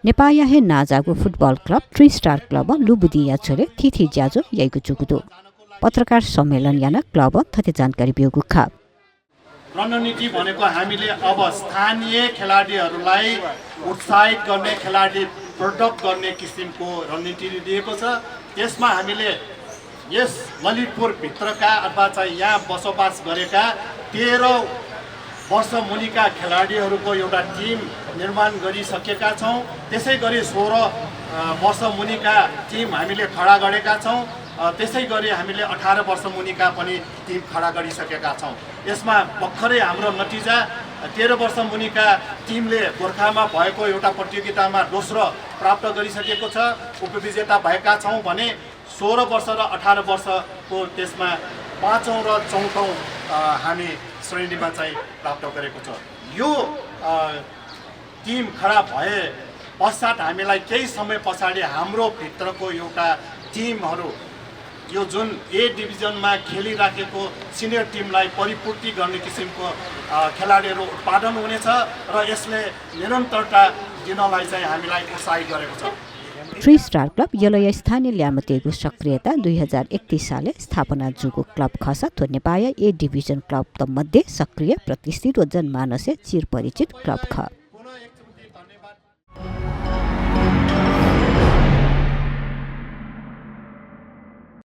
नेपाया हे नाजागु football club 3 star club लुबुदिया छोरे थिथि ज्याजो याइगु चुकुदु पत्रकार सम्मेलन याना क्लब थते जानकारी बिउगु खा रणनीति भनेको हामीले अब स्थानीय खेलाडीहरूलाई उत्साहित गर्ने खेलाडी प्रोडक्ट गर्ने किसिमको रणनीति दिएको छ। त्यसमा हामीले यस ललितपुर भित्रका अथवा चाहिँ यहाँ बसोबास गरेका 13 वर्ष मुनिका खेलाडीहरूको एउटा टिम निर्माण गरिसकेका छौँ। त्यसै गरी 16 वर्ष मुनिका टिम हामीले खडा गरेका छौँ। त्यसै गरी हामीले 18 वर्ष मुनिका पनि टिम खडा गरिसकेका छौँ। यसमा भर्खरै हाम्रो नतिजा 13 वर्ष मुनिका टिमले गोर्खामा भएको एउटा प्रतियोगितामा दोस्रो प्राप्त गरिसकेको छ। उपविजेता भएका छौँ भने 16 वर्ष र 18 वर्षको त्यसमा 5औं र 4औं हामी श्रेणीमा चाहिँ प्राप्त गरेको छ। यो टिम खडा भए पश्चात हामीलाई केही समय पछाडि हाम्रो भित्रको एउटा टिमहरू यो जुन ए डिभिजनमा खेलिराखेको सिनियर टिमलाई परिपूर्ति गर्ने किसिमको खेलाडीहरू उत्पादन हुनेछ र यसले निरन्तरता दिनलाई चाहिँ हामीलाई उत्साहित गरेको छ। 3 स्टार क्लब यलय स्थानीय ल्यामतेगु सक्रियता 2031 साले स्थापना जुगु क्लब खसा थो नेपाया ए डिभिजन क्लब त मध्ये सक्रिय प्रतिष्ठित व जनमानसे चिर परिचित क्लब ख।